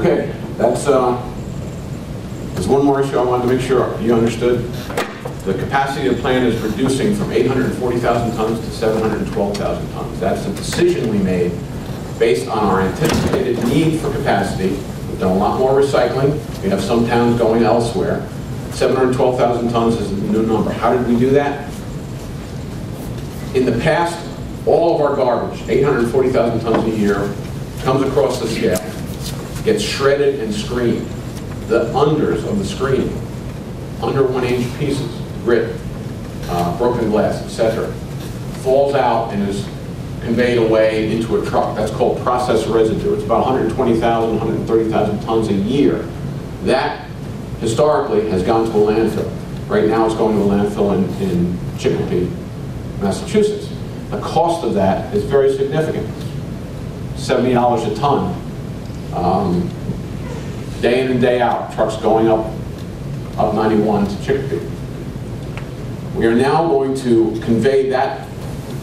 Okay, there's one more issue I wanted to make sure you understood. The capacity of the plant is reducing from 840,000 tons to 712,000 tons. That's a decision we made based on our anticipated need for capacity. We've done a lot more recycling. We have some towns going elsewhere. 712,000 tons is the new number. How did we do that? In the past, all of our garbage, 840,000 tons a year, comes across the scale, gets shredded and screened. The unders of the screening, under 1-inch pieces, grit, broken glass, etc., falls out and is conveyed away into a truck. That's called process residue. It's about 120,000, 130,000 tons a year. That, historically, has gone to a landfill. Right now it's going to a landfill in Chicopee, Massachusetts. The cost of that is very significant. $70 a ton. Day in and day out, trucks going up 91 to Chicopee. We are now going to convey that.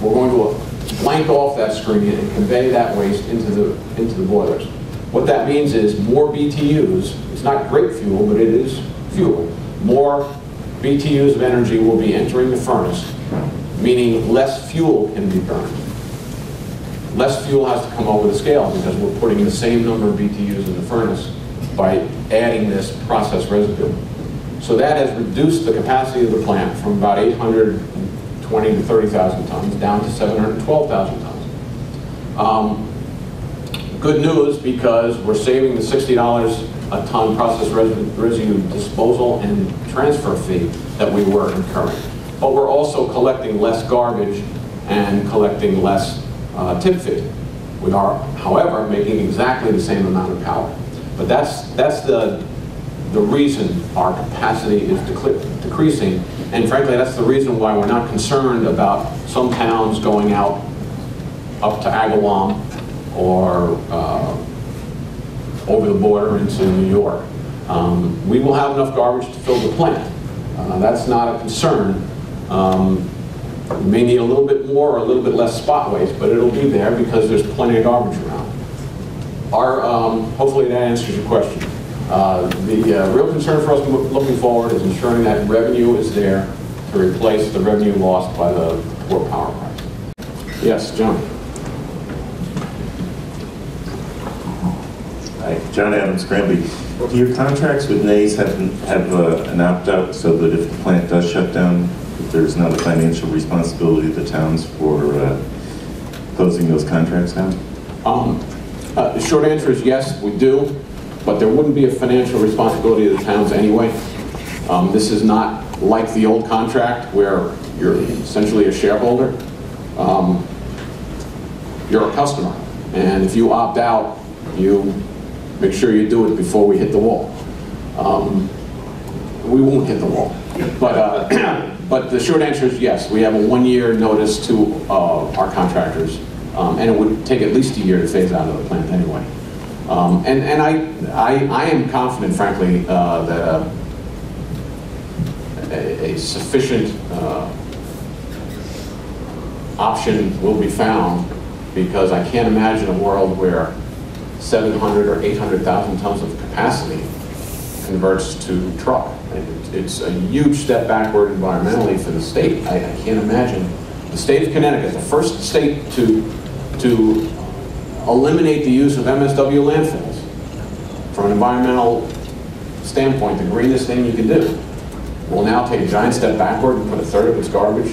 We're going to blank off that screen and convey that waste into the boilers. What that means is more BTUs. It's not great fuel, but it is fuel. More BTUs of energy will be entering the furnace, meaning less fuel can be burned. Less fuel has to come over the scale because we're putting the same number of BTUs in the furnace by adding this process residue. So that has reduced the capacity of the plant from about 820 to 30,000 tons down to 712,000 tons. Good news, because we're saving the $60 a ton process residue disposal and transfer fee that we were incurring. But we're also collecting less garbage and collecting less tip fee. We are, however, making exactly the same amount of power. But that's the reason our capacity is decreasing, and frankly, that's the reason why we're not concerned about some towns going out up to Agawam or over the border into New York. We will have enough garbage to fill the plant. That's not a concern. We may need a little bit more or a little bit less spot waste, but it'll be there because there's plenty of garbage around. Hopefully that answers your question. The real concern for us looking forward is ensuring that revenue is there to replace the revenue lost by the poor power price. Yes, John. Hi, John Adams, Granby. Do your contracts with NAES have an opt-out so that if the plant does shut down, there's not a financial responsibility of the towns for closing those contracts down? The short answer is yes, we do, but there wouldn't be a financial responsibility of the towns anyway. This is not like the old contract where you're essentially a shareholder. You're a customer, and if you opt out, you make sure you do it before we hit the wall. We won't hit the wall, but the short answer is yes. We have a 1-year notice to our contractors, and it would take at least a year to phase out of the plant anyway. And I am confident, frankly, that a sufficient option will be found, because I can't imagine a world where 700 or 800,000 tons of capacity converts to truck. It's a huge step backward environmentally for the state. I can't imagine. The state of Connecticut, the first state to eliminate the use of MSW landfills. From an environmental standpoint, the greenest thing you can do. Will now take a giant step backward and put a third of its garbage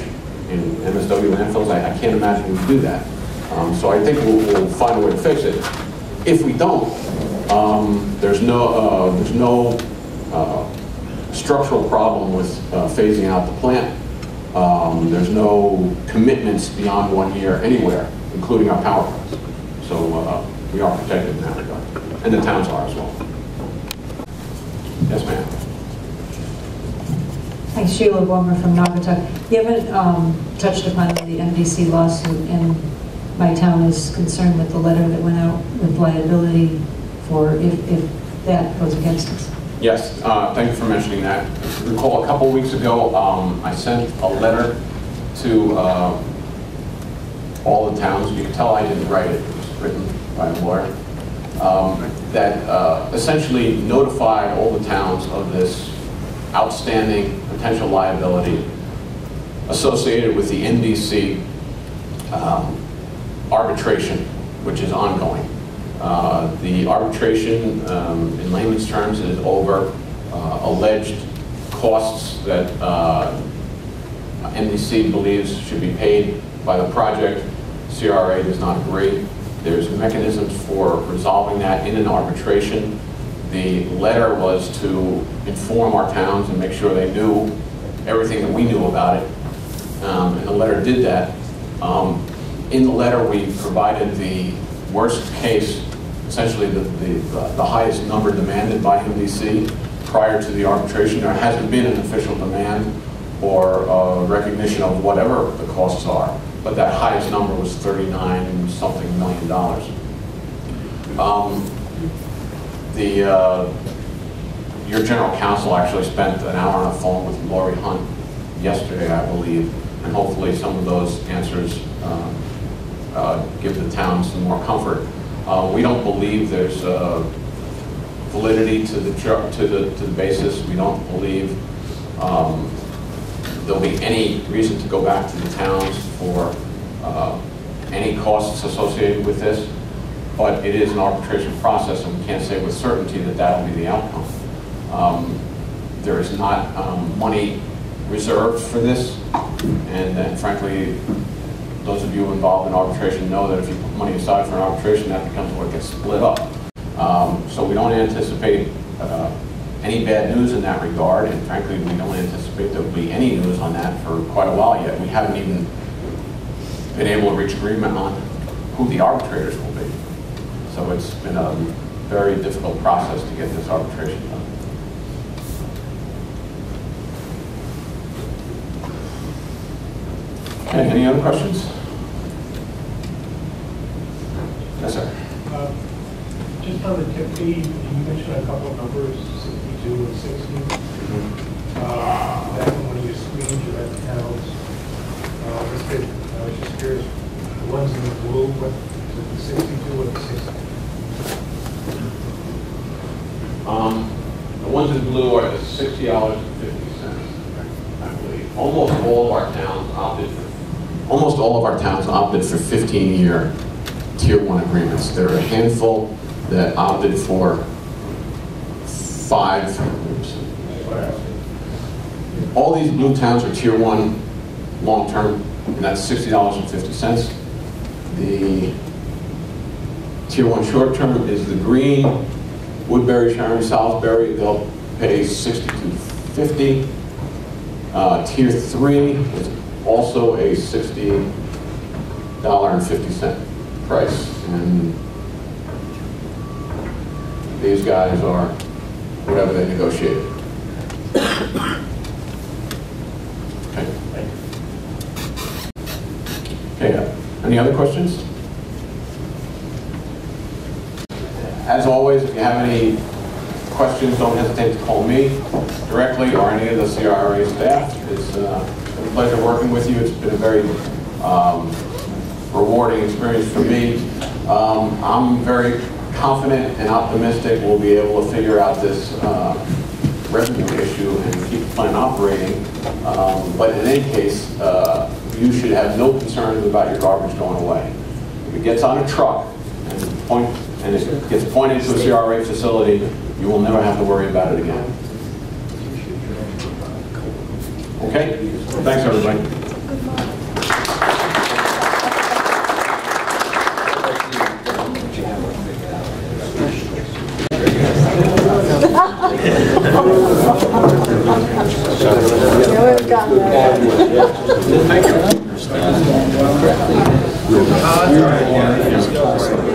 in MSW landfills. I can't imagine we do that. So I think we'll find a way to fix it. If we don't, there's no structural problem with phasing out the plant. There's no commitments beyond 1 year anywhere, including our power price. So we are protected in that regard. And the towns are as well. Yes, ma'am. Hi, Sheila Wilmer from Naugatuck. You haven't touched upon the MDC lawsuit, and my town is concerned with the letter that went out with liability for if that goes against us. Yes, thank you for mentioning that. If you recall, a couple weeks ago, I sent a letter to all the towns. You can tell I didn't write it. It was written by a lawyer. that essentially notified all the towns of this outstanding potential liability associated with the NDC arbitration, which is ongoing. The arbitration, in layman's terms, is over alleged costs that NDC believes should be paid by the project. CRA does not agree. There's mechanisms for resolving that in an arbitration. The letter was to inform our towns and make sure they knew everything that we knew about it. And the letter did that. In the letter, we provided the worst case, essentially the highest number demanded by MDC prior to the arbitration. There hasn't been an official demand or recognition of whatever the costs are, but that highest number was $39-something million. Your general counsel actually spent an hour on the phone with Lori Hunt yesterday, I believe, and hopefully some of those answers give the town some more comfort. We don't believe there's validity to the basis. We don't believe there'll be any reason to go back to the towns for any costs associated with this. But it is an arbitration process, and we can't say with certainty that that'll be the outcome. There is not money reserved for this, and frankly, those of you involved in arbitration know that if you put money aside for an arbitration, that becomes what gets split up. So we don't anticipate any bad news in that regard, and frankly, we don't anticipate there will be any news on that for quite a while yet. We haven't even been able to reach agreement on who the arbitrators will be. So it's been a very difficult process to get this arbitration done. Okay, any other questions? Yes, sir. Just on the tip fee, you mentioned a couple of numbers, 62 and 60. That when you screened your red towns, I was just curious, the ones in the blue, what is it, the 62 or the 60? The ones in blue are the $60.50, I believe. Almost all of our towns opted for 15-year Tier 1 agreements. There are a handful that opted for 5. All these blue towns are Tier 1 long-term, and that's $60.50. The Tier 1 short-term is the green, Woodbury, Sharon, Salisbury. They'll pay $62.50. Tier 3 is also a $60.50 price, and these guys are whatever they negotiated. Okay, any other questions? As always, if you have any questions, don't hesitate to call me directly or any of the CRA staff. It's been a pleasure working with you. It's been a very rewarding experience for me. I'm very confident and optimistic we'll be able to figure out this revenue issue and keep the plant operating. But in any case, you should have no concerns about your garbage going away. If it gets on a truck and it gets pointed to a CRA facility, you will never have to worry about it again. Okay? Thanks, everybody. Thank you.